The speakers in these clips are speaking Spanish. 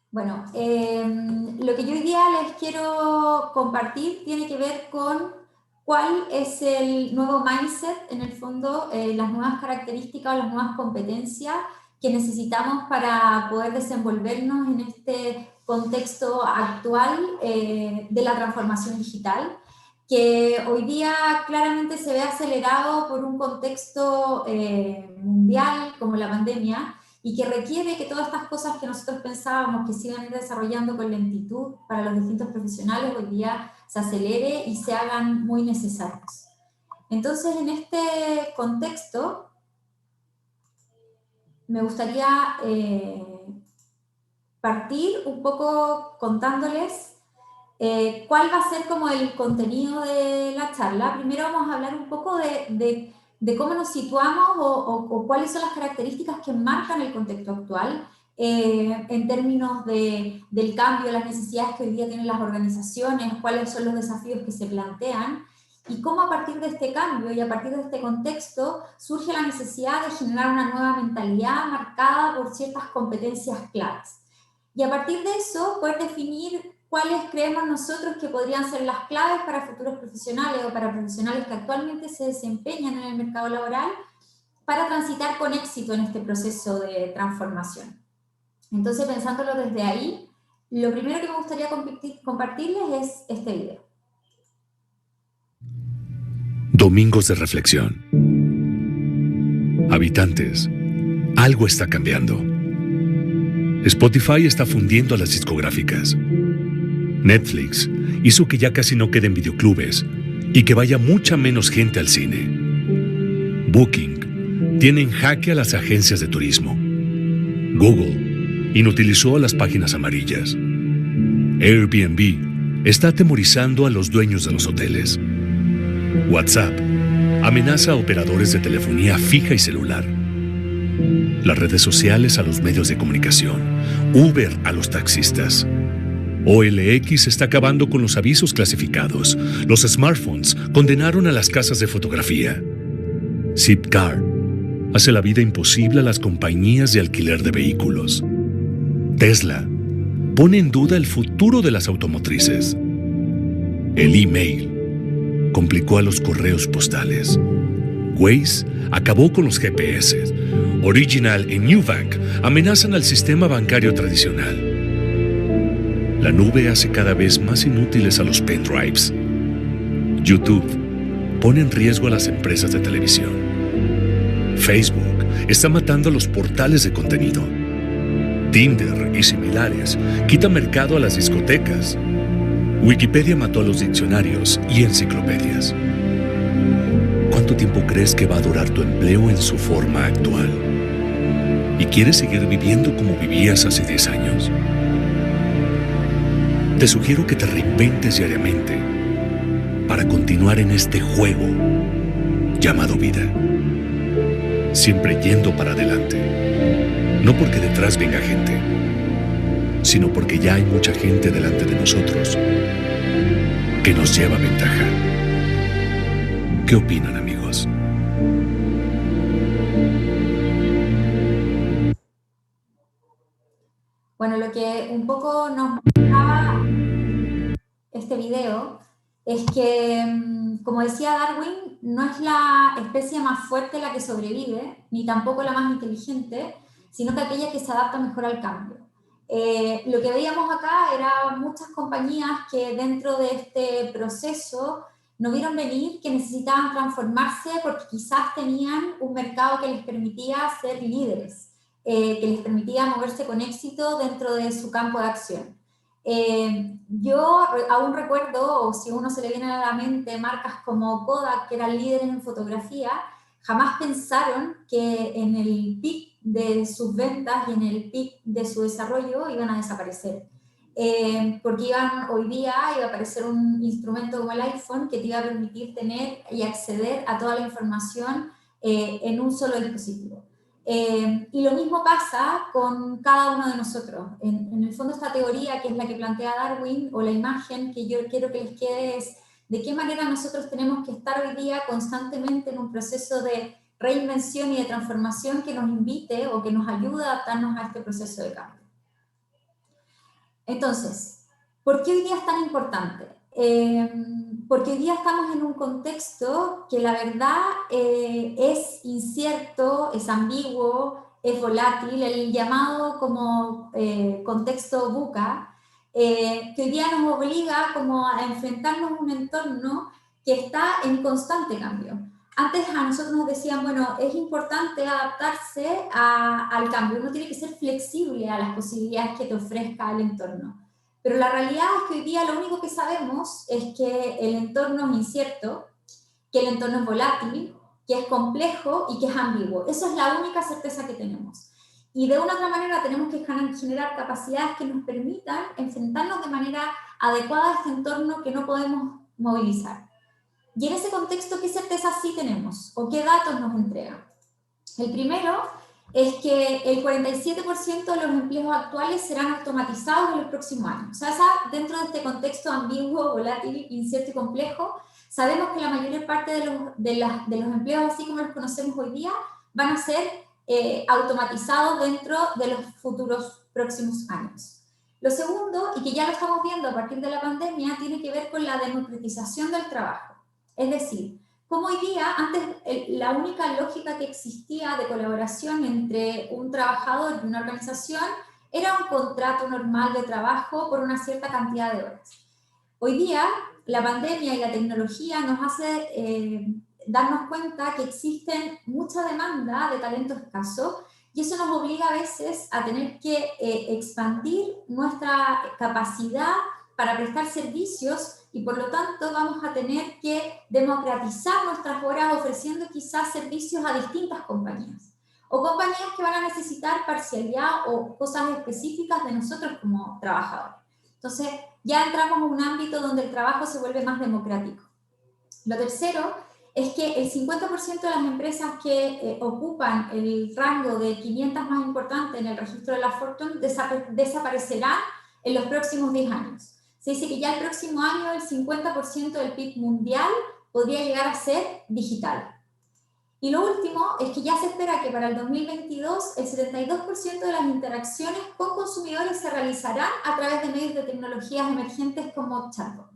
Bueno, lo que yo hoy día les quiero compartir tiene que ver con cuál es el nuevo mindset, en el fondo, las nuevas características o las nuevas competencias que necesitamos para poder desenvolvernos en este contexto actual de la transformación digital, que hoy día claramente se ve acelerado por un contexto mundial como la pandemia, y que requiere que todas estas cosas que nosotros pensábamos que se iban a ir desarrollando con lentitud para los distintos profesionales, hoy día se acelere y se hagan muy necesarios. Entonces, en este contexto, me gustaría partir un poco contándoles cuál va a ser como el contenido de la charla. Primero vamos a hablar un poco de cómo nos situamos o cuáles son las características que marcan el contexto actual en términos del cambio, las necesidades que hoy día tienen las organizaciones, cuáles son los desafíos que se plantean y cómo a partir de este cambio y a partir de este contexto surge la necesidad de generar una nueva mentalidad marcada por ciertas competencias claves. Y a partir de eso, poder definir cuáles creemos nosotros que podrían ser las claves para futuros profesionales o para profesionales que actualmente se desempeñan en el mercado laboral para transitar con éxito en este proceso de transformación. Entonces, pensándolo desde ahí, lo primero que me gustaría compartirles es este video. Domingos de reflexión. Habitantes, algo está cambiando. Spotify está fundiendo a las discográficas. Netflix hizo que ya casi no queden videoclubes y que vaya mucha menos gente al cine. Booking tiene en jaque a las agencias de turismo. Google inutilizó a las páginas amarillas. Airbnb está atemorizando a los dueños de los hoteles. WhatsApp amenaza a operadores de telefonía fija y celular. Las redes sociales a los medios de comunicación. Uber a los taxistas. OLX está acabando con los avisos clasificados. Los smartphones condenaron a las casas de fotografía. Zipcar hace la vida imposible a las compañías de alquiler de vehículos. Tesla pone en duda el futuro de las automotrices. El email complicó a los correos postales. Waze acabó con los GPS. Original y Nubank amenazan al sistema bancario tradicional. La nube hace cada vez más inútiles a los pendrives. YouTube pone en riesgo a las empresas de televisión. Facebook está matando a los portales de contenido. Tinder y similares quitan mercado a las discotecas. Wikipedia mató a los diccionarios y enciclopedias. ¿Cuánto tiempo crees que va a durar tu empleo en su forma actual? ¿Y quieres seguir viviendo como vivías hace 10 años? Te sugiero que te reinventes diariamente para continuar en este juego llamado vida. Siempre yendo para adelante. No porque detrás venga gente, sino porque ya hay mucha gente delante de nosotros que nos lleva ventaja. ¿Qué opinan, amigos? Bueno, lo que un poco nos mostraba este video es que, como decía Darwin, no es la especie más fuerte la que sobrevive, ni tampoco la más inteligente, sino que aquella que se adapta mejor al cambio. Lo que veíamos acá era muchas compañías que dentro de este proceso no vieron venir que necesitaban transformarse porque quizás tenían un mercado que les permitía ser líderes, que les permitía moverse con éxito dentro de su campo de acción. Yo aún recuerdo, o si uno se le viene a la mente, marcas como Kodak, que eran líderes en fotografía, jamás pensaron que en el pic de sus ventas y en el pic de su desarrollo iban a desaparecer. Porque hoy día iba a aparecer un instrumento como el iPhone que te iba a permitir tener y acceder a toda la información en un solo dispositivo. Y lo mismo pasa con cada uno de nosotros. En el fondo, esta teoría, que es la que plantea Darwin, o la imagen que yo quiero que les quede, es de qué manera nosotros tenemos que estar hoy día constantemente en un proceso de reinvención y de transformación que nos invite o que nos ayude a adaptarnos a este proceso de cambio. Entonces, ¿por qué hoy día es tan importante? Porque hoy día estamos en un contexto que la verdad es incierto, es ambiguo, es volátil, el llamado como contexto VUCA, que hoy día nos obliga como a enfrentarnos a un entorno que está en constante cambio. Antes a nosotros nos decían, bueno, es importante adaptarse al cambio, uno tiene que ser flexible a las posibilidades que te ofrezca el entorno. Pero la realidad es que hoy día lo único que sabemos es que el entorno es incierto, que el entorno es volátil, que es complejo y que es ambiguo. Esa es la única certeza que tenemos. Y de una u otra manera tenemos que generar capacidades que nos permitan enfrentarnos de manera adecuada a este entorno que no podemos movilizar. Y en ese contexto, ¿qué certezas sí tenemos? ¿O qué datos nos entregan? El primero es que el 47% de los empleos actuales serán automatizados en los próximos años. O sea, dentro de este contexto ambiguo, volátil, incierto y complejo, sabemos que la mayor parte de los empleos, así como los conocemos hoy día, van a ser automatizados dentro de los futuros próximos años. Lo segundo, y que ya lo estamos viendo a partir de la pandemia, tiene que ver con la democratización del trabajo. Es decir, como hoy día, antes la única lógica que existía de colaboración entre un trabajador y una organización era un contrato normal de trabajo por una cierta cantidad de horas. Hoy día, la pandemia y la tecnología nos hace darnos cuenta que existen mucha demanda de talento escaso y eso nos obliga a veces a tener que expandir nuestra capacidad para prestar servicios y por lo tanto vamos a tener que democratizar nuestras horas ofreciendo quizás servicios a distintas compañías o compañías que van a necesitar parcialidad o cosas específicas de nosotros como trabajadores. Entonces ya entramos en un ámbito donde el trabajo se vuelve más democrático. Lo tercero es que el 50% de las empresas que ocupan el rango de 500 más importantes en el registro de la Fortune desaparecerán en los próximos 10 años. Se dice que ya el próximo año el 50% del PIB mundial podría llegar a ser digital. Y lo último es que ya se espera que para el 2022 el 72% de las interacciones con consumidores se realizarán a través de medios de tecnologías emergentes como chatbot.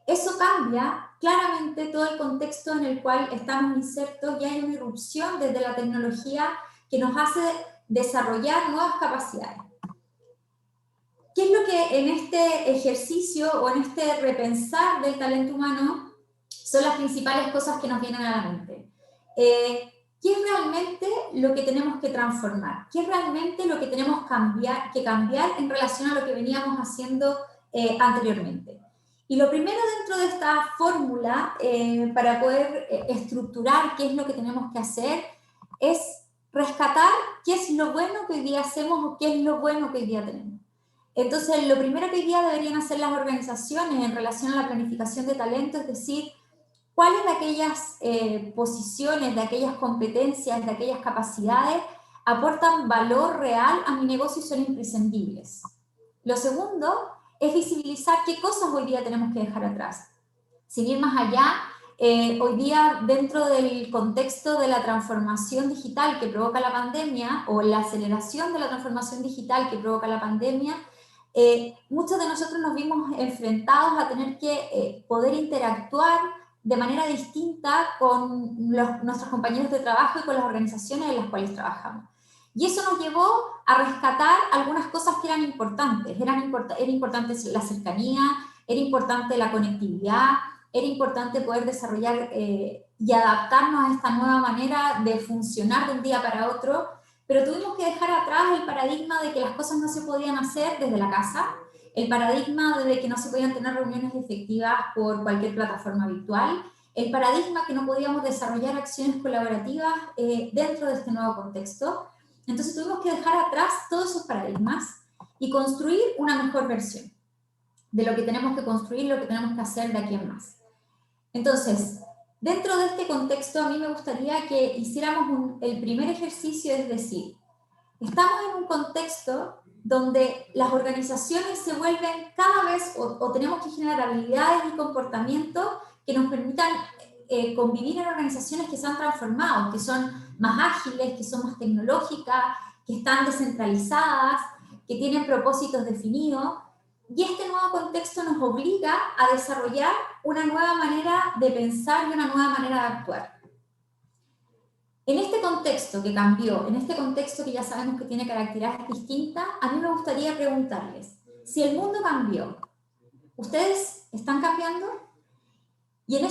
Eso cambia claramente todo el contexto en el cual estamos insertos y hay una irrupción desde la tecnología que nos hace desarrollar nuevas capacidades. ¿Qué es lo que en este ejercicio o en este repensar del talento humano son las principales cosas que nos vienen a la mente? ¿Qué es realmente lo que tenemos que transformar? ¿Qué es realmente lo que tenemos que cambiar en relación a lo que veníamos haciendo anteriormente? Y lo primero dentro de esta fórmula, para poder estructurar qué es lo que tenemos que hacer, es rescatar qué es lo bueno que hoy día hacemos o qué es lo bueno que hoy día tenemos. Entonces, lo primero que hoy día deberían hacer las organizaciones en relación a la planificación de talento es decir, cuáles de aquellas posiciones, de aquellas competencias, de aquellas capacidades aportan valor real a mi negocio y son imprescindibles. Lo segundo es visibilizar qué cosas hoy día tenemos que dejar atrás. Sin ir más allá, hoy día dentro del contexto de la transformación digital que provoca la pandemia o la aceleración de la transformación digital que provoca la pandemia, muchos de nosotros nos vimos enfrentados a tener que poder interactuar de manera distinta con nuestros compañeros de trabajo y con las organizaciones en las cuales trabajamos. Y eso nos llevó a rescatar algunas cosas que eran importantes. Era importante la cercanía, era importante la conectividad, era importante poder desarrollar y adaptarnos a esta nueva manera de funcionar de un día para otro, pero tuvimos que dejar atrás el paradigma de que las cosas no se podían hacer desde la casa, el paradigma de que no se podían tener reuniones efectivas por cualquier plataforma virtual, el paradigma que no podíamos desarrollar acciones colaborativas dentro de este nuevo contexto. Entonces tuvimos que dejar atrás todos esos paradigmas y construir una mejor versión de lo que tenemos que construir, lo que tenemos que hacer de aquí en más. Entonces, dentro de este contexto a mí me gustaría que hiciéramos el primer ejercicio, es decir, estamos en un contexto donde las organizaciones se vuelven cada vez, o tenemos que generar habilidades y comportamientos que nos permitan convivir en organizaciones que se han transformado, que son más ágiles, que son más tecnológicas, que están descentralizadas, que tienen propósitos definidos, y este nuevo contexto nos obliga a desarrollar una nueva manera de pensar y una nueva manera de actuar. En este contexto que cambió, en este contexto que ya sabemos que tiene características distintas, a mí me gustaría preguntarles, si el mundo cambió, ¿ustedes están cambiando? Y en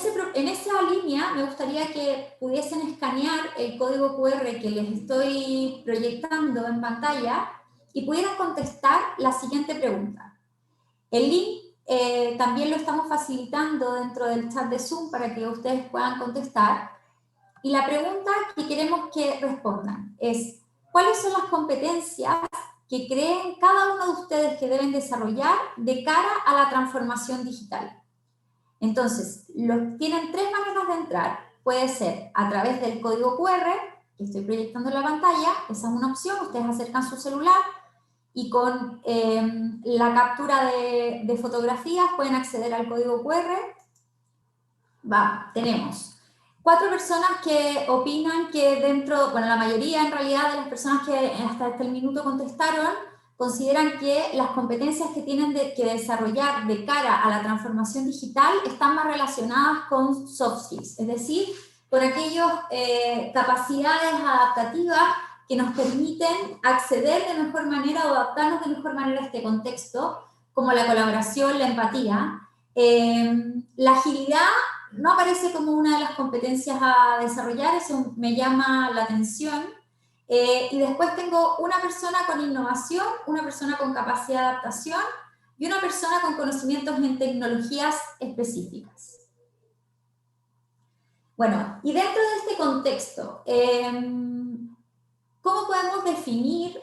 esa línea me gustaría que pudiesen escanear el código QR que les estoy proyectando en pantalla y pudieran contestar la siguiente pregunta. El link también lo estamos facilitando dentro del chat de Zoom para que ustedes puedan contestar. Y la pregunta que queremos que respondan es, ¿cuáles son las competencias que creen cada uno de ustedes que deben desarrollar de cara a la transformación digital? Entonces, tienen tres maneras de entrar. Puede ser a través del código QR, que estoy proyectando en la pantalla, esa es una opción, ustedes acercan su celular y con la captura de fotografías pueden acceder al código QR. Tenemos 4 personas que opinan que la mayoría en realidad de las personas que hasta el minuto contestaron, consideran que las competencias que tienen que desarrollar de cara a la transformación digital están más relacionadas con soft skills, es decir, con aquellas capacidades adaptativas que nos permiten acceder de mejor manera o adaptarnos de mejor manera a este contexto, como la colaboración, la empatía. La agilidad no aparece como una de las competencias a desarrollar, eso me llama la atención. Y después tengo una persona con innovación, una persona con capacidad de adaptación y una persona con conocimientos en tecnologías específicas. Bueno, y dentro de este contexto, ¿cómo podemos definir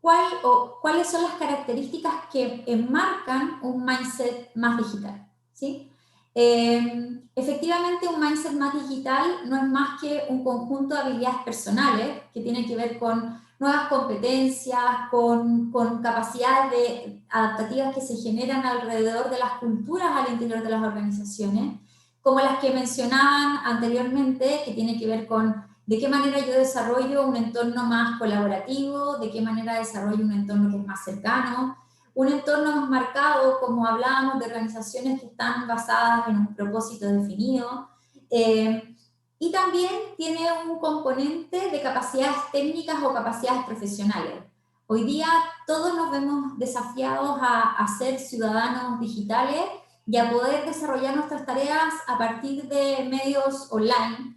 cuáles son las características que enmarcan un mindset más digital? ¿Sí? Efectivamente, un mindset más digital no es más que un conjunto de habilidades personales que tienen que ver con nuevas competencias, con capacidades adaptativas que se generan alrededor de las culturas al interior de las organizaciones, como las que mencionaban anteriormente, que tiene que ver con de qué manera yo desarrollo un entorno más colaborativo, de qué manera desarrollo un entorno que es más cercano, un entorno más marcado, como hablábamos, de organizaciones que están basadas en un propósito definido, y también tiene un componente de capacidades técnicas o capacidades profesionales. Hoy día todos nos vemos desafiados a ser ciudadanos digitales y a poder desarrollar nuestras tareas a partir de medios online,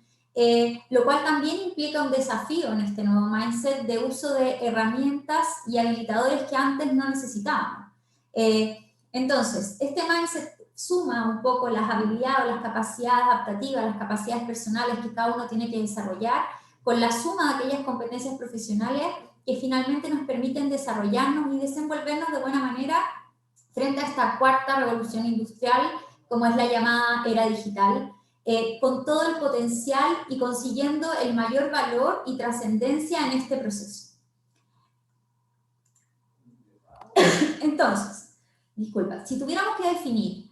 lo cual también implica un desafío en este nuevo mindset de uso de herramientas y habilitadores que antes no necesitábamos. Entonces, este mindset suma un poco las habilidades, las capacidades adaptativas, las capacidades personales que cada uno tiene que desarrollar, con la suma de aquellas competencias profesionales que finalmente nos permiten desarrollarnos y desenvolvernos de buena manera frente a esta cuarta revolución industrial, como es la llamada era digital, con todo el potencial y consiguiendo el mayor valor y trascendencia en este proceso. Entonces, disculpa, si tuviéramos que definir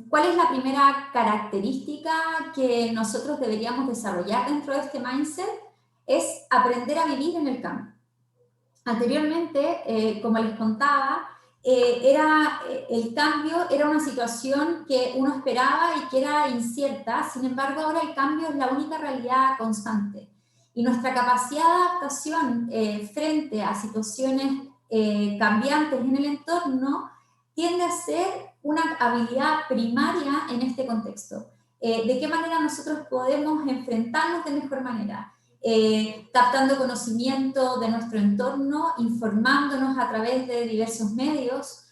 cuál es la primera característica que nosotros deberíamos desarrollar dentro de este mindset, es aprender a vivir en el cambio. Anteriormente, como les contaba, el cambio era una situación que uno esperaba y que era incierta, sin embargo ahora el cambio es la única realidad constante. Y nuestra capacidad de adaptación frente a situaciones cambiantes en el entorno tiende a ser una habilidad primaria en este contexto. ¿De qué manera nosotros podemos enfrentarnos de mejor manera? Captando conocimiento de nuestro entorno, informándonos a través de diversos medios,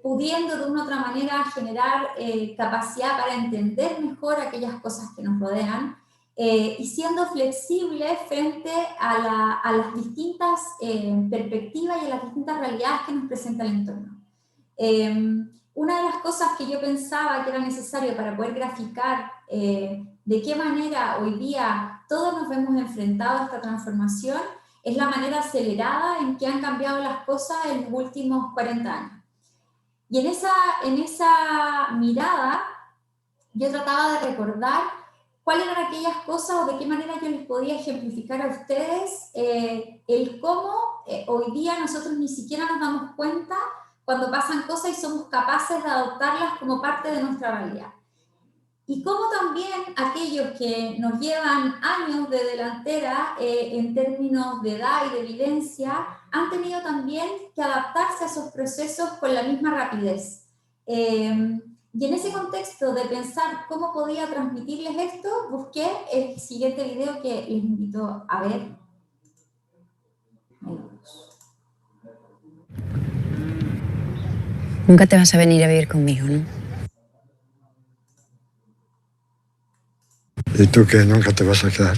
pudiendo de una u otra manera generar capacidad para entender mejor aquellas cosas que nos rodean, y siendo flexibles frente a las distintas perspectivas y a las distintas realidades que nos presenta el entorno. Una de las cosas que yo pensaba que era necesario para poder graficar de qué manera hoy día todos nos vemos enfrentados a esta transformación es la manera acelerada en que han cambiado las cosas en los últimos 40 años. Y en esa mirada yo trataba de recordar cuáles eran aquellas cosas o de qué manera yo les podía ejemplificar a ustedes el cómo hoy día nosotros ni siquiera nos damos cuenta cuando pasan cosas y somos capaces de adoptarlas como parte de nuestra realidad. Y cómo también aquellos que nos llevan años de delantera en términos de edad y de vivencia han tenido también que adaptarse a esos procesos con la misma rapidez. Y en ese contexto de pensar cómo podía transmitirles esto, busqué el siguiente video que les invito a ver. Nunca te vas a venir a vivir conmigo, ¿no? ¿Y tú que nunca te vas a quedar?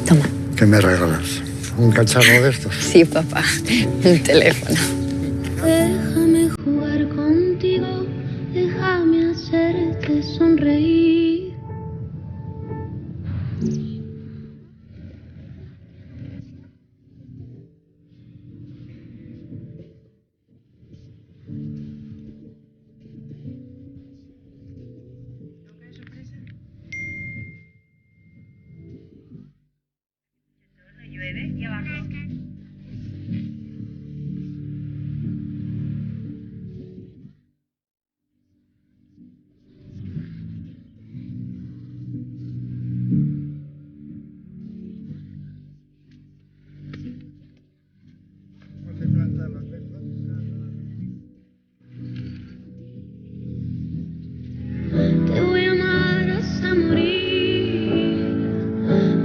Toma. ¿Qué me regalas? ¿Un cacharro de estos? Sí, papá. Un teléfono. Déjame jugar contigo, déjame hacerte sonreír. Llueve y abajo. Te voy a amar hasta morir.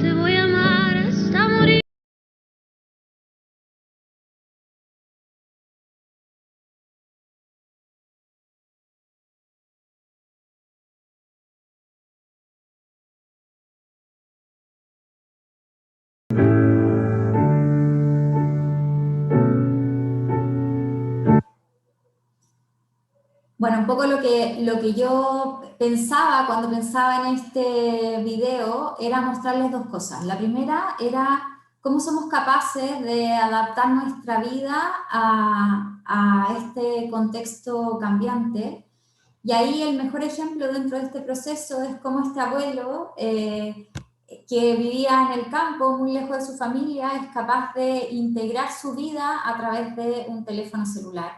Te voy a amar hasta morir. Bueno, un poco lo que yo pensaba cuando pensaba en este video era mostrarles dos cosas. La primera era cómo somos capaces de adaptar nuestra vida a este contexto cambiante. Y ahí el mejor ejemplo dentro de este proceso es cómo este abuelo, que vivía en el campo, muy lejos de su familia, es capaz de integrar su vida a través de un teléfono celular,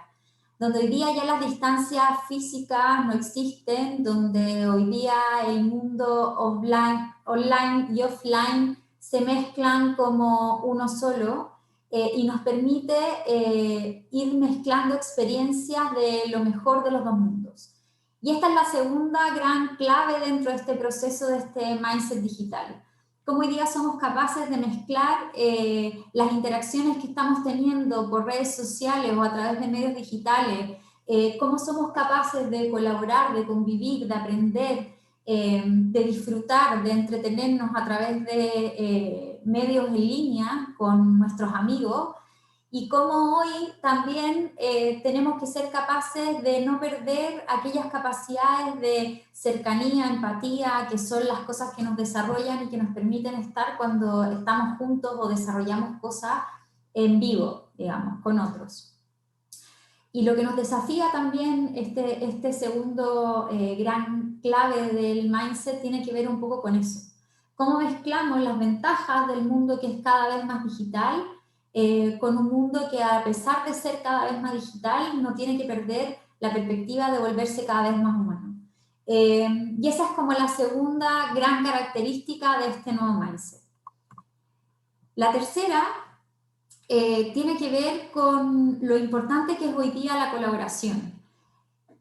donde hoy día ya las distancias físicas no existen, donde hoy día el mundo online y offline se mezclan como uno solo, y nos permite ir mezclando experiencias de lo mejor de los dos mundos. Y esta es la segunda gran clave dentro de este proceso, de este mindset digital. Cómo hoy día somos capaces de mezclar las interacciones que estamos teniendo por redes sociales o a través de medios digitales, cómo somos capaces de colaborar, de convivir, de aprender, de disfrutar, de entretenernos a través de medios en línea con nuestros amigos, y cómo hoy también tenemos que ser capaces de no perder aquellas capacidades de cercanía, empatía, que son las cosas que nos desarrollan y que nos permiten estar cuando estamos juntos o desarrollamos cosas en vivo, digamos, con otros. Y lo que nos desafía también este segundo gran clave del mindset tiene que ver un poco con eso. Cómo mezclamos las ventajas del mundo que es cada vez más digital con un mundo que, a pesar de ser cada vez más digital, no tiene que perder la perspectiva de volverse cada vez más humano. Y esa es como la segunda gran característica de este nuevo mindset. La tercera tiene que ver con lo importante que es hoy día la colaboración.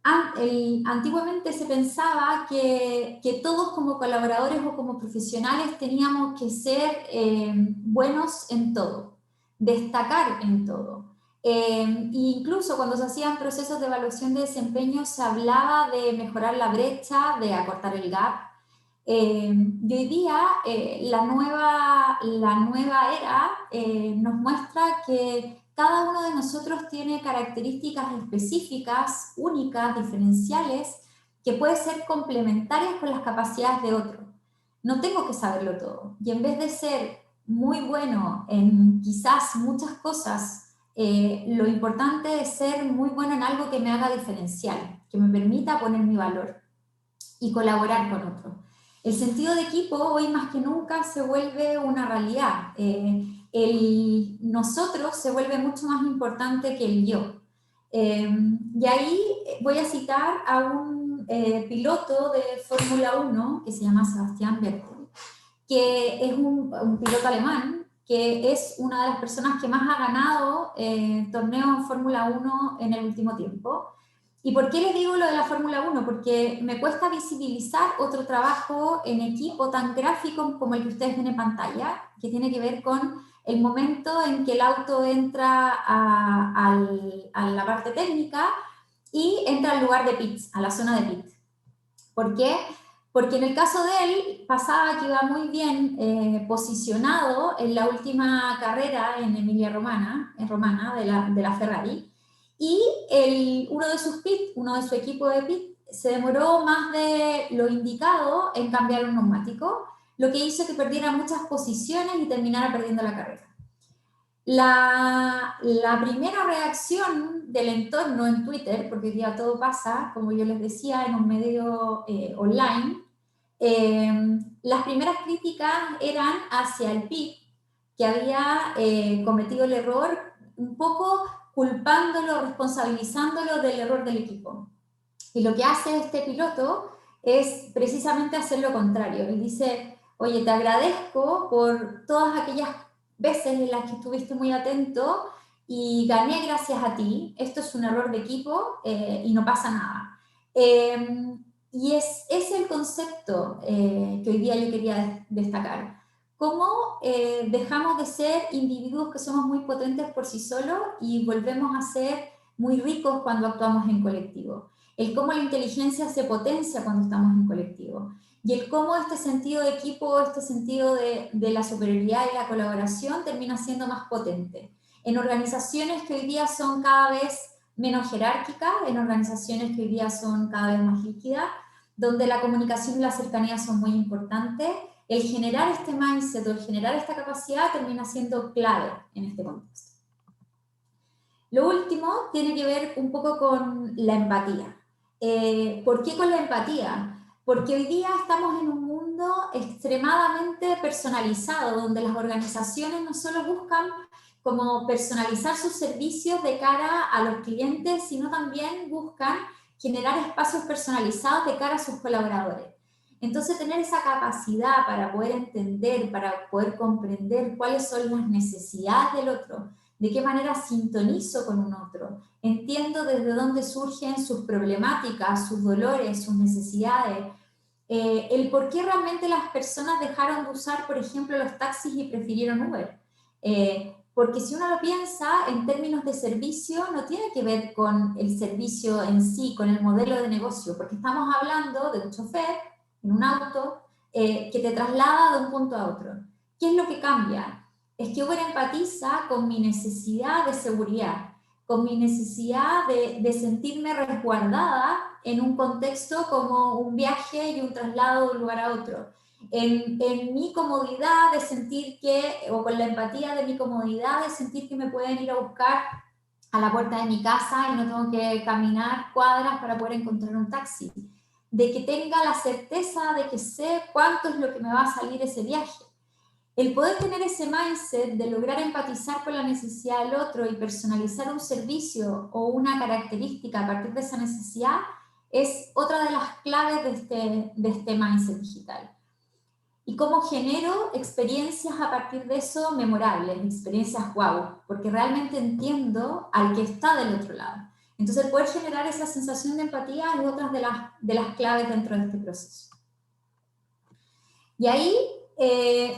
Antiguamente se pensaba que todos como colaboradores o como profesionales teníamos que ser buenos en todo, destacar en todo. Incluso cuando se hacían procesos de evaluación de desempeño se hablaba de mejorar la brecha, de acortar el gap. Y hoy día la nueva era nos muestra que cada uno de nosotros tiene características específicas, únicas, diferenciales, que pueden ser complementarias con las capacidades de otro. No tengo que saberlo todo. Y en vez de ser muy bueno en quizás muchas cosas, lo importante es ser muy bueno en algo que me haga diferencial, que me permita poner mi valor y colaborar con otro. El sentido de equipo hoy más que nunca se vuelve una realidad. El nosotros se vuelve mucho más importante que el yo. Y ahí voy a citar a un piloto de Fórmula 1 que se llama Sebastian Vettel, que es un piloto alemán, que es una de las personas que más ha ganado torneos en Fórmula 1 en el último tiempo. ¿Y por qué les digo lo de la Fórmula 1? Porque me cuesta visibilizar otro trabajo en equipo tan gráfico como el que ustedes ven en pantalla, que tiene que ver con el momento en que el auto entra a la parte técnica y entra al lugar de pits, a la zona de pit. ¿Por qué? Porque en el caso de él pasaba que iba muy bien posicionado en la última carrera en Emilia-Romagna, de la Ferrari, y uno de sus pits, uno de su equipo de pit, se demoró más de lo indicado en cambiar un neumático, lo que hizo que perdiera muchas posiciones y terminara perdiendo la carrera. La primera reacción del entorno en Twitter, porque hoy día todo pasa, como yo les decía, en un medio online, las primeras críticas eran hacia el pit, que había cometido el error, un poco culpándolo, responsabilizándolo del error del equipo. Y lo que hace este piloto es precisamente hacer lo contrario. Él dice, oye, te agradezco por todas aquellas veces en las que estuviste muy atento y gané gracias a ti. Esto es un error de equipo y no pasa nada. Y es el concepto que hoy día yo quería destacar. Cómo dejamos de ser individuos que somos muy potentes por sí solos y volvemos a ser muy ricos cuando actuamos en colectivo. El cómo la inteligencia se potencia cuando estamos en colectivo. Y el cómo este sentido de equipo, este sentido de la superioridad y la colaboración termina siendo más potente. En organizaciones que hoy día son cada vez menos jerárquicas, en organizaciones que hoy día son cada vez más líquidas, donde la comunicación y la cercanía son muy importantes, el generar este mindset o el generar esta capacidad termina siendo clave en este contexto. Lo último tiene que ver un poco con la empatía. ¿Por qué con la empatía? Porque hoy día estamos en un mundo extremadamente personalizado, donde las organizaciones no solo buscan como personalizar sus servicios de cara a los clientes, sino también buscan generar espacios personalizados de cara a sus colaboradores. Entonces, tener esa capacidad para poder entender, para poder comprender cuáles son las necesidades del otro, de qué manera sintonizo con un otro, entiendo desde dónde surgen sus problemáticas, sus dolores, sus necesidades, el por qué realmente las personas dejaron de usar, por ejemplo, los taxis y prefirieron Uber. Porque si uno lo piensa en términos de servicio, no tiene que ver con el servicio en sí, con el modelo de negocio, porque estamos hablando de un chofer en un auto que te traslada de un punto a otro. ¿Qué es lo que cambia? Es que Uber empatiza con mi necesidad de seguridad, con mi necesidad de sentirme resguardada en un contexto como un viaje y un traslado de un lugar a otro. En mi comodidad de sentir que, o con la empatía de mi comodidad de sentir que me pueden ir a buscar a la puerta de mi casa y no tengo que caminar cuadras para poder encontrar un taxi. De que tenga la certeza de que sé cuánto es lo que me va a salir ese viaje. El poder tener ese mindset de lograr empatizar con la necesidad del otro y personalizar un servicio o una característica a partir de esa necesidad es otra de las claves de este mindset digital. Y cómo genero experiencias a partir de eso memorables, experiencias wow, porque realmente entiendo al que está del otro lado. Entonces, el poder generar esa sensación de empatía es otra de las claves dentro de este proceso. Y ahí,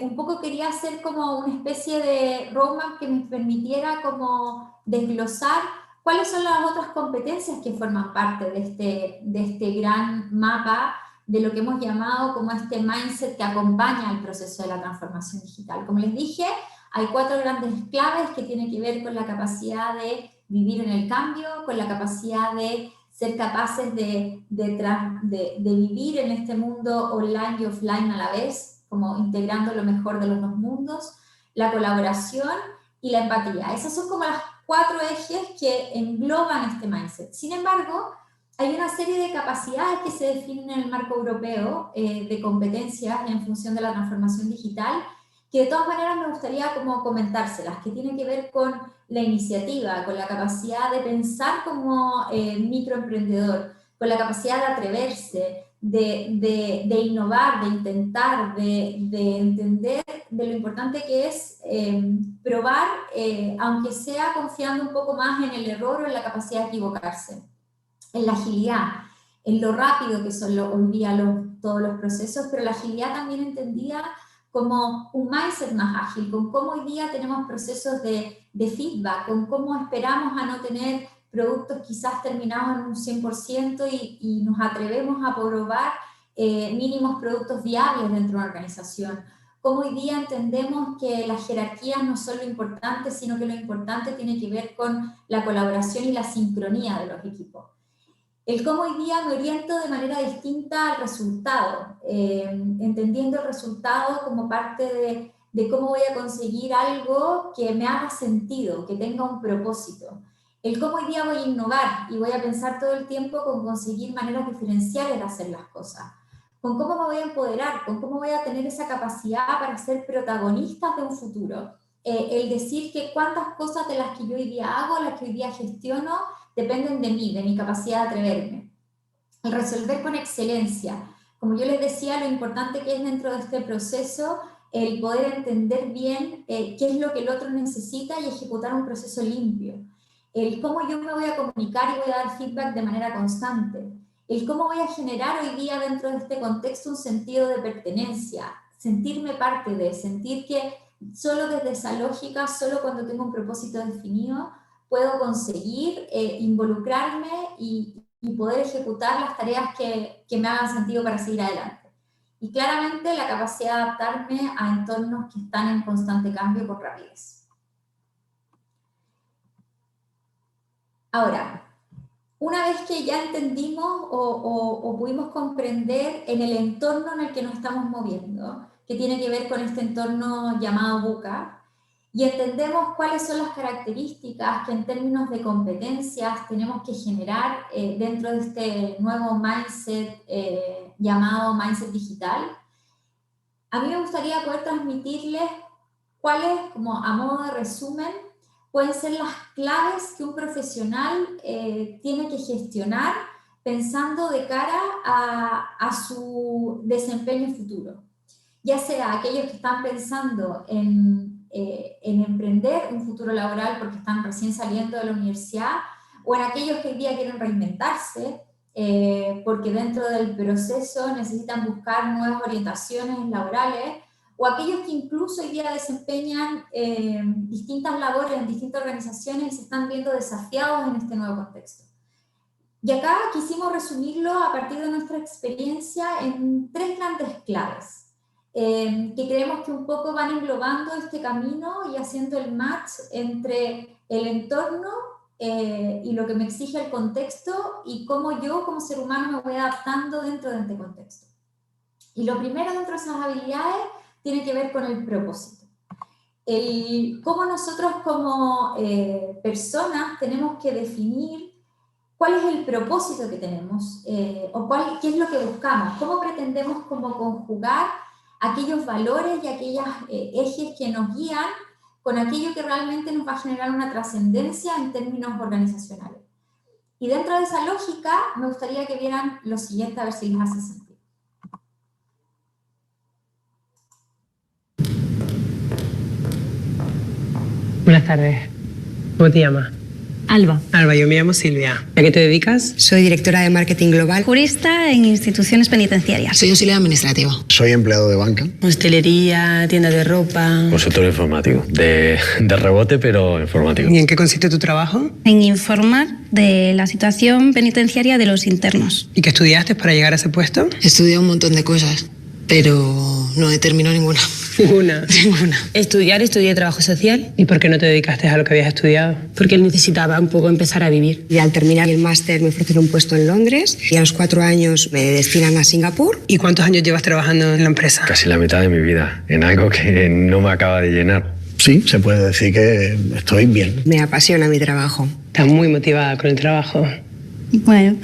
un poco quería hacer como una especie de roadmap que me permitiera como desglosar cuáles son las otras competencias que forman parte de este gran mapa de lo que hemos llamado como este mindset que acompaña el proceso de la transformación digital. Como les dije, hay 4 grandes claves que tienen que ver con la capacidad de vivir en el cambio, con la capacidad de ser capaces de vivir en este mundo online y offline a la vez, como integrando lo mejor de los dos mundos, la colaboración y la empatía. Esas son como las 4 ejes que engloban este mindset. Sin embargo, hay una serie de capacidades que se definen en el marco europeo de competencias en función de la transformación digital, que de todas maneras me gustaría como comentárselas, que tienen que ver con la iniciativa, con la capacidad de pensar como microemprendedor, con la capacidad de atreverse, de innovar, de intentar, de entender de lo importante que es probar, aunque sea confiando un poco más en el error o en la capacidad de equivocarse, en la agilidad, en lo rápido que son hoy día todos los procesos, pero la agilidad también entendida como un mindset más ágil, con cómo hoy día tenemos procesos de feedback, con cómo esperamos a no tener productos quizás terminados en un 100% y nos atrevemos a probar mínimos productos viables dentro de una organización. Cómo hoy día entendemos que las jerarquías no son lo importante, sino que lo importante tiene que ver con la colaboración y la sincronía de los equipos. El cómo hoy día me oriento de manera distinta al resultado, entendiendo el resultado como parte de cómo voy a conseguir algo que me haga sentido, que tenga un propósito. El cómo hoy día voy a innovar y voy a pensar todo el tiempo con conseguir maneras diferenciales de hacer las cosas, con cómo me voy a empoderar, con cómo voy a tener esa capacidad para ser protagonistas de un futuro. El decir que cuántas cosas de las que yo hoy día hago, las que hoy día gestiono, dependen de mí, de mi capacidad de atreverme. El resolver con excelencia. Como yo les decía, lo importante que es dentro de este proceso el poder entender bien qué es lo que el otro necesita y ejecutar un proceso limpio. El cómo yo me voy a comunicar y voy a dar feedback de manera constante. El cómo voy a generar hoy día dentro de este contexto un sentido de pertenencia, sentirme parte de, sentir que solo desde esa lógica, solo cuando tengo un propósito definido, puedo conseguir involucrarme y poder ejecutar las tareas que me hagan sentido para seguir adelante. Y claramente la capacidad de adaptarme a entornos que están en constante cambio con rapidez. Ahora, una vez que ya entendimos o pudimos comprender en el entorno en el que nos estamos moviendo, que tiene que ver con este entorno llamado VUCA, y entendemos cuáles son las características que en términos de competencias tenemos que generar dentro de este nuevo mindset llamado mindset digital, a mí me gustaría poder transmitirles cuáles, como a modo de resumen, pueden ser las claves que un profesional tiene que gestionar pensando de cara a su desempeño futuro. Ya sea aquellos que están pensando en emprender un futuro laboral porque están recién saliendo de la universidad, o en aquellos que hoy día quieren reinventarse porque dentro del proceso necesitan buscar nuevas orientaciones laborales, o aquellos que incluso hoy día desempeñan distintas labores en distintas organizaciones y se están viendo desafiados en este nuevo contexto. Y acá quisimos resumirlo a partir de nuestra experiencia en 3 grandes claves, que creemos que un poco van englobando este camino y haciendo el match entre el entorno y lo que me exige el contexto y cómo yo como ser humano me voy adaptando dentro de este contexto. Y lo primero dentro de esas habilidades tiene que ver con el propósito. Cómo nosotros como personas tenemos que definir cuál es el propósito que tenemos o qué es lo que buscamos, cómo pretendemos como conjugar aquellos valores y aquellos ejes que nos guían con aquello que realmente nos va a generar una trascendencia en términos organizacionales. Y dentro de esa lógica me gustaría que vieran lo siguiente, a ver si les hace sentido. Buenas tardes. ¿Cómo te llamas? Alba. Alba, yo me llamo Silvia. ¿A qué te dedicas? Soy directora de marketing global. Jurista en instituciones penitenciarias. Soy auxiliar administrativo. Soy empleado de banca. Hostelería, tienda de ropa. Consultor informático. De rebote, pero informático. ¿Y en qué consiste tu trabajo? En informar de la situación penitenciaria de los internos. ¿Y qué estudiaste para llegar a ese puesto? Estudié un montón de cosas, pero no he terminado ninguna. Ninguna. Ninguna. Estudié trabajo social. ¿Y por qué no te dedicaste a lo que habías estudiado? Porque necesitaba un poco empezar a vivir. Y al terminar el máster me ofrecieron un puesto en Londres y a los 4 años me destinan a Singapur. ¿Y cuántos años llevas trabajando en la empresa? Casi la mitad de mi vida, en algo que no me acaba de llenar. Sí, se puede decir que estoy bien. Me apasiona mi trabajo. Estás muy motivada con el trabajo. Bueno.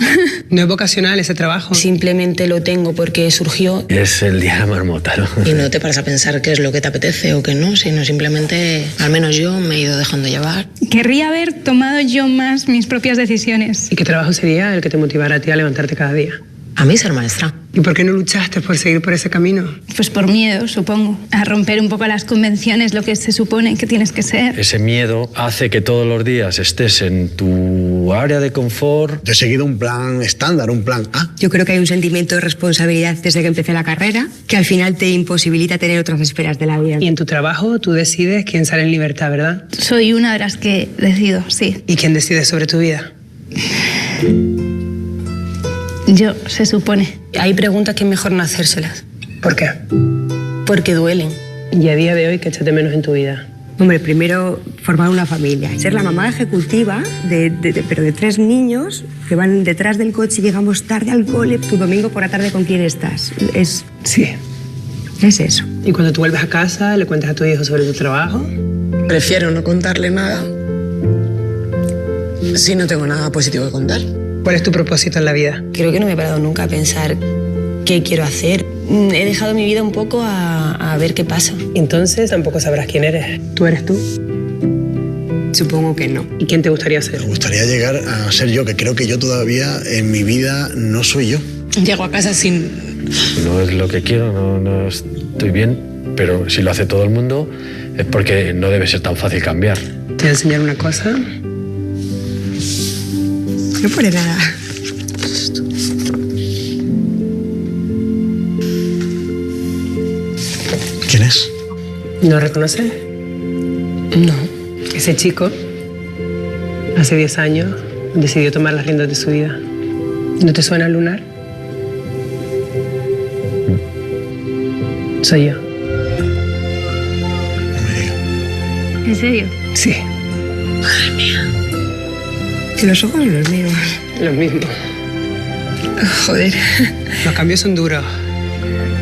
No es vocacional ese trabajo. Simplemente lo tengo porque surgió. Es el día de la marmota, ¿no? Y no te paras a pensar qué es lo que te apetece o qué no, sino simplemente, al menos yo, me he ido dejando llevar. Querría haber tomado yo más mis propias decisiones. ¿Y qué trabajo sería el que te motivara a ti a levantarte cada día? A mí ser maestra. ¿Y por qué no luchaste por seguir por ese camino? Pues por miedo, supongo. A romper un poco las convenciones, lo que se supone que tienes que ser. Ese miedo hace que todos los días estés en tu área de confort. Yo he seguido un plan estándar, un plan A. Yo creo que hay un sentimiento de responsabilidad desde que empecé la carrera que al final te imposibilita tener otras esferas de la vida. Y en tu trabajo tú decides quién sale en libertad, ¿verdad? Soy una de las que decido, sí. ¿Y quién decide sobre tu vida? Yo, se supone. Hay preguntas que es mejor no hacérselas. ¿Por qué? Porque duelen. Y a día de hoy, ¿qué echas de menos en tu vida? Hombre, primero formar una familia. Ser la mamá ejecutiva pero de 3 niños que van detrás del coche y llegamos tarde al cole. Tu domingo por la tarde, ¿con quién estás? Sí. Es eso. ¿Y cuando tú vuelves a casa, le cuentas a tu hijo sobre tu trabajo? Prefiero no contarle nada si no tengo nada positivo que contar. ¿Cuál es tu propósito en la vida? Creo que no me he parado nunca a pensar qué quiero hacer. He dejado mi vida un poco a ver qué pasa. Entonces tampoco sabrás quién eres. ¿Tú eres tú? Supongo que no. ¿Y quién te gustaría ser? Me gustaría llegar a ser yo, que creo que yo todavía en mi vida no soy yo. Llego a casa sin... No es lo que quiero, no estoy bien, pero si lo hace todo el mundo es porque no debe ser tan fácil cambiar. Te voy a enseñar una cosa. No pone nada. ¿Quién es? ¿No reconoces? No. Ese chico, hace 10 años, decidió tomar las riendas de su vida. ¿No te suena Lunar? Soy yo. No me digas. ¿En serio? Sí, Que los ojos son los míos. lo mismo. Joder. Los cambios son duros,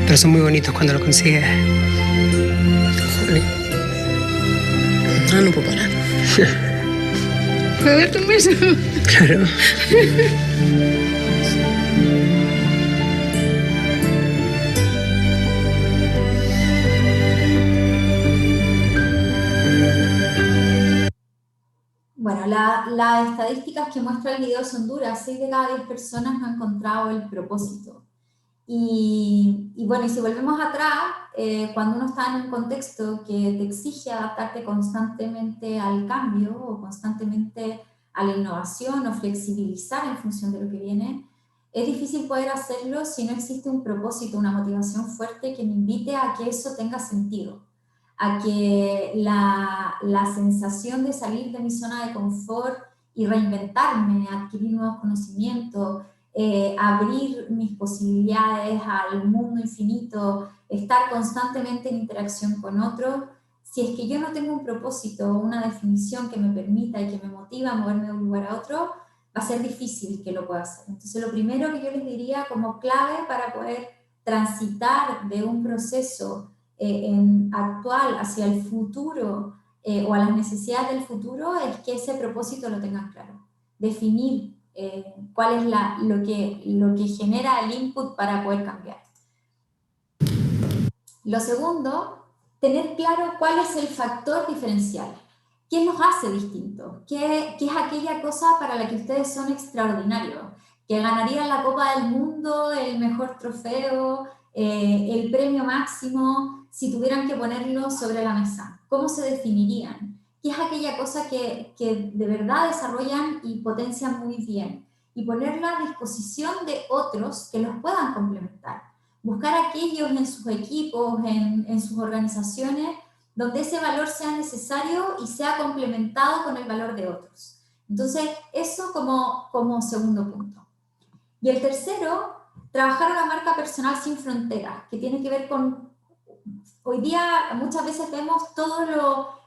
pero son muy bonitos cuando lo consigues. Joder. No puedo parar. ¿Puedo darte un beso? Claro. Bueno, las estadísticas que muestra el video son duras. 6 de cada 10 personas no han encontrado el propósito. Y bueno, y si volvemos atrás, cuando uno está en un contexto que te exige adaptarte constantemente al cambio o constantemente a la innovación o flexibilizar en función de lo que viene, es difícil poder hacerlo si no existe un propósito, una motivación fuerte que me invite a que eso tenga sentido, a que la sensación de salir de mi zona de confort y reinventarme, adquirir nuevos conocimientos, abrir mis posibilidades al mundo infinito, estar constantemente en interacción con otros. Si es que yo no tengo un propósito o una definición que me permita y que me motiva a moverme de un lugar a otro, va a ser difícil que lo pueda hacer. Entonces, lo primero que yo les diría como clave para poder transitar de un proceso actual hacia el futuro o a las necesidades del futuro es que ese propósito lo tengan claro. Definir cuál es lo que genera el input para poder cambiar. Lo segundo, tener claro cuál es el factor diferencial. ¿Qué los hace distintos? ¿Qué es aquella cosa para la que ustedes son extraordinarios? Que ganarían la Copa del Mundo, el mejor trofeo, el premio máximo, si tuvieran que ponerlo sobre la mesa. ¿Cómo se definirían? ¿Qué es aquella cosa que de verdad desarrollan y potencian muy bien? Y ponerla a disposición de otros que los puedan complementar. Buscar aquellos en sus equipos, en sus organizaciones, donde ese valor sea necesario y sea complementado con el valor de otros. Entonces, eso como segundo punto. Y el tercero, trabajar una marca personal sin fronteras, que tiene que ver con... Hoy día muchas veces vemos todo lo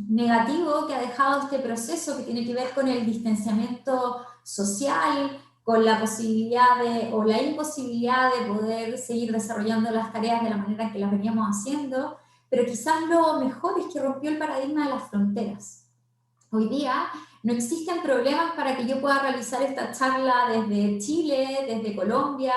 negativo que ha dejado este proceso, que tiene que ver con el distanciamiento social, con la posibilidad o la imposibilidad de poder seguir desarrollando las tareas de la manera que las veníamos haciendo, pero quizás lo mejor es que rompió el paradigma de las fronteras. Hoy día No existen problemas para que yo pueda realizar esta charla desde Chile, desde Colombia,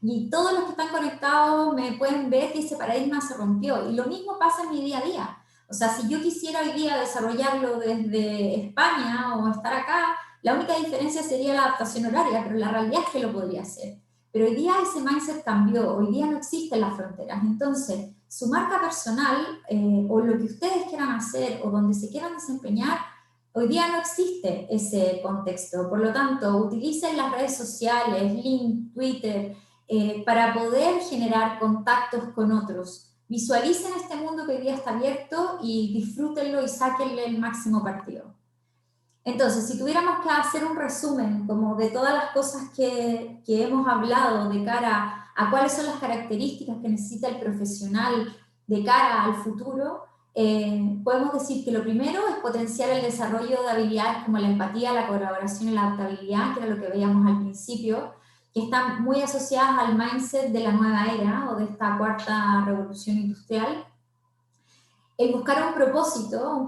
y todos los que están conectados me pueden ver que ese paradigma se rompió. Y lo mismo pasa en mi día a día. O sea, si yo quisiera hoy día desarrollarlo desde España o estar acá, la única diferencia sería la adaptación horaria, pero la realidad es que lo podría hacer. Pero hoy día ese mindset cambió, hoy día no existen las fronteras. Entonces, su marca personal o lo que ustedes quieran hacer o donde se quieran desempeñar, hoy día no existe ese contexto. Por lo tanto, utilicen las redes sociales, LinkedIn, Twitter, para poder generar contactos con otros. Visualicen este mundo que hoy día está abierto y disfrútenlo y sáquenle el máximo partido. Entonces, si tuviéramos que hacer un resumen como de todas las cosas que hemos hablado de cara a cuáles son las características que necesita el profesional de cara al futuro, podemos decir que lo primero es potenciar el desarrollo de habilidades como la empatía, la colaboración y la adaptabilidad, que era lo que veíamos al principio, que están muy asociadas al mindset de la nueva era o de esta cuarta revolución industrial. El buscar un propósito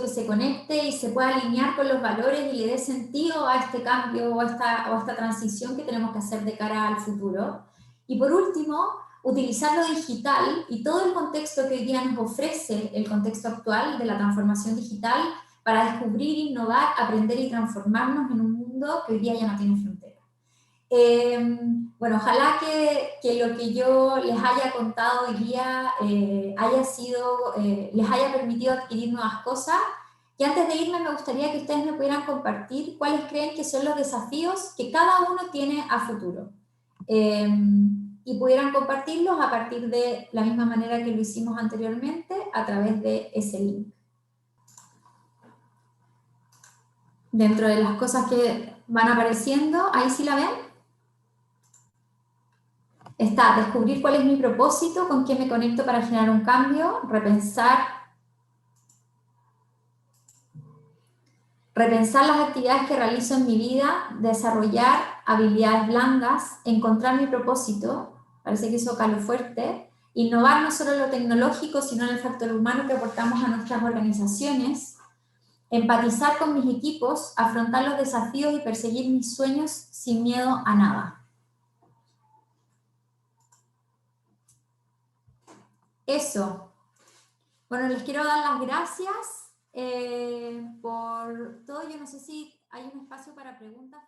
que se conecte y se pueda alinear con los valores y le dé sentido a este cambio o a esta transición que tenemos que hacer de cara al futuro. Y por último, utilizar lo digital y todo el contexto que hoy día nos ofrece el contexto actual de la transformación digital para descubrir, innovar, aprender y transformarnos en un mundo que hoy día ya no tiene fronteras. Bueno, ojalá que lo que yo les haya contado hoy día les haya permitido adquirir nuevas cosas. Y antes de irme me gustaría que ustedes me pudieran compartir cuáles creen que son los desafíos que cada uno tiene a futuro. Y pudieran compartirlos a partir de la misma manera que lo hicimos anteriormente, a través de ese link. Dentro de las cosas que van apareciendo, ahí sí la ven. Está descubrir cuál es mi propósito, con qué me conecto para generar un cambio, repensar las actividades que realizo en mi vida, desarrollar habilidades blandas, encontrar mi propósito, parece que eso caló fuerte, innovar no solo en lo tecnológico, sino en el factor humano que aportamos a nuestras organizaciones, empatizar con mis equipos, afrontar los desafíos y perseguir mis sueños sin miedo a nada. Eso. Bueno, les quiero dar las gracias por todo. Yo no sé si hay un espacio para preguntas.